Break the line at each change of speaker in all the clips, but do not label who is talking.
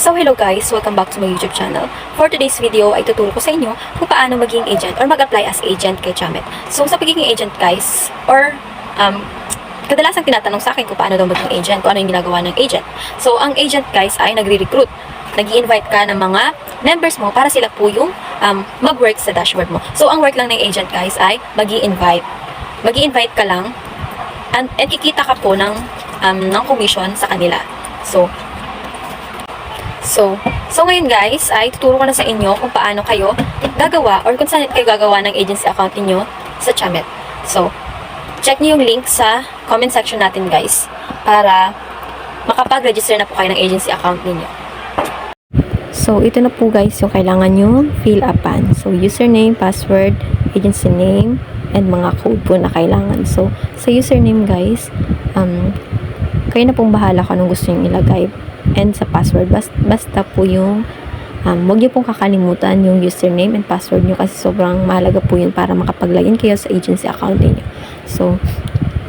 So hello guys, welcome back to my YouTube channel. For today's video ay tuturo ko sa inyo kung paano maging agent or mag-apply as agent kay Jamet. So sa pagiging agent guys, or kadalasang tinatanong sa akin kung paano daw maging agent, kung ano yung ginagawa ng agent. So ang agent guys ay nagre-recruit. Nag-i-invite ka ng mga members mo para sila po yung mag-work sa dashboard mo. So ang work lang ng agent guys ay mag-i-invite. Mag-i-invite ka lang and kikita ka po ng commission sa kanila. So ngayon guys, ay tuturo ko na sa inyo kung paano kayo gagawa or kung saan kayo gagawa ng agency account niyo sa Jamet. So, check niyo yung link sa comment section natin guys para makapag-register na po kayo ng agency account niyo. So, ito na po guys yung kailangan nyo fill upan. So, username, password, agency name, and mga code po na kailangan. So, sa username guys, kayo na pong bahala kung anong gusto nyo ilagay. And sa password, basta po yung huwag nyo pong kakalimutan yung username and password nyo kasi sobrang mahalaga po yun para makapag-login kayo sa agency account niyo. So,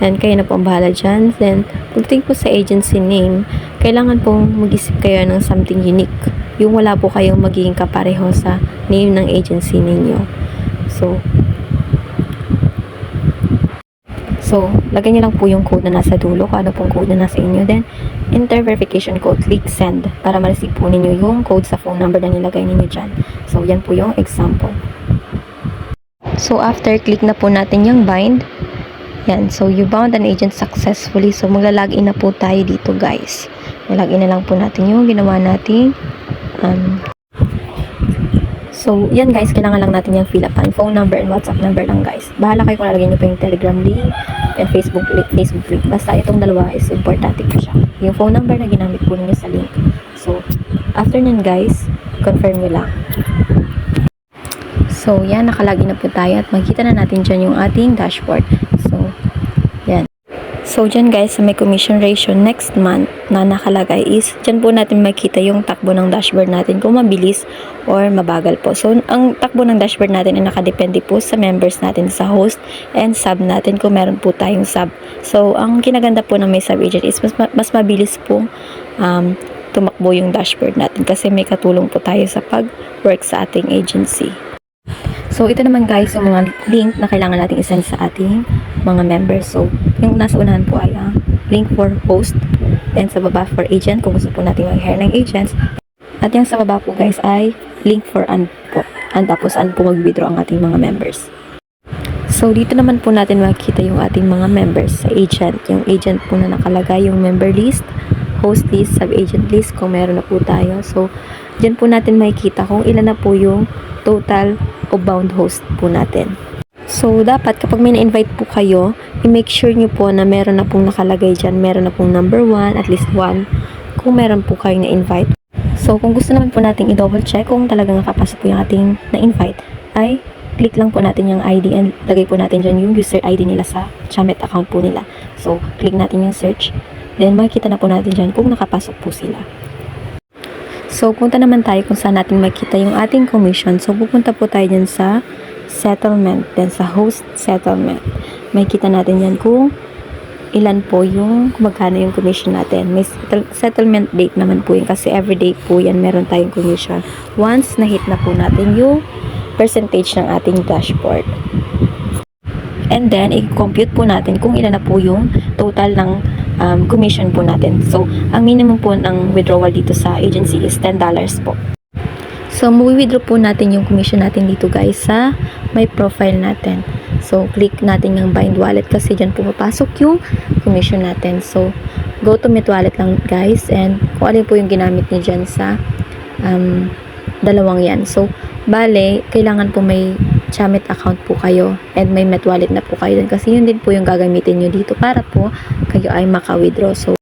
and kayo na pong bahala dyan. Then, pagdating po sa agency name, kailangan pong mag-isip kayo ng something unique. Yung wala po kayong magiging kapareho sa name ng agency ninyo. So, lagyan nyo lang po yung code na nasa dulo, kung ano pong code na nasa inyo. Then, enter verification code, click send, para ma-receive po ninyo yung code sa phone number na nilagay ninyo dyan. So, yan po yung example. So, after click na po natin yung bind, yan. So, you bound an agent successfully. So, magla-login na po tayo dito, guys. Login na lang po natin yung ginawa natin. So, yan guys, kailangan lang natin yung fill upan. Phone number and WhatsApp number lang guys. Bahala kayo kung lalagyan nyo pa yung Telegram link and Facebook link. Basta itong dalawa is importante po siya. Yung phone number na ginamit po ninyo sa link. So, after nyan guys, confirm nyo lang. So, yan, nakalagin na po tayo at makikita na natin dyan yung ating dashboard. So, yan. So, dyan guys, sa may commission ratio next month na nakalagay is, dyan po natin makita yung takbo ng dashboard natin kung mabilis or mabagal po. So, ang takbo ng dashboard natin ay nakadepende po sa members natin, sa host and sub natin kung meron po tayong sub. So, ang kinaganda po ng may sub agent is mas mabilis po tumakbo yung dashboard natin kasi may katulong po tayo sa pag-work sa ating agency. So, ito naman guys, yung mga link na kailangan natin isend sa ating mga members. So, yung nasa unahan po ay link for host and sa baba for agent kung gusto po natin mag-hire ng agents. At yung sa baba po guys ay link for po. And tapos saan po mag-withdraw ang ating mga members. So, dito naman po natin makikita yung ating mga members sa agent. Yung agent po na nakalagay, yung member list, host list, sub-agent list kung meron na po tayo. So, dyan po natin makikita kung ilan na po yung total o bound host po natin. So, dapat kapag may na-invite po kayo, i-make sure nyo po na meron na pong nakalagay dyan. Meron na pong number 1, at least 1, kung meron po kayo na-invite. So, kung gusto naman po natin i-double check kung talagang nakapasok po yung ating na-invite, ay click lang po natin yung ID and lagay po natin dyan yung user ID nila sa Jamet account po nila. So, click natin yung search. Then, makikita na po natin dyan kung nakapasok po sila. So, punta naman tayo kung saan natin makita yung ating commission. So, pupunta po tayo dyan sa settlement, then sa host settlement. Makikita natin yan kung ilan po yung, kung magkano yung commission natin. May settlement date naman po yun kasi everyday po yan meron tayong commission. Once na-hit na po natin yung percentage ng ating dashboard. And then, i-compute po natin kung ilan na po yung total ng commission po natin. So, ang minimum po ng withdrawal dito sa agency is $10 po. So, mag-withdraw po natin yung commission natin dito guys sa may profile natin. So, click natin yung bind wallet kasi dyan po papasok yung commission natin. So, go to Met Wallet lang guys and kung alin po yung ginamit niyo dyan sa dalawang yan. So, bale, kailangan po may Jamet account po kayo and may Met Wallet na po kayo dun kasi yun din po yung gagamitin nyo dito para po kayo ay maka-withdraw. So,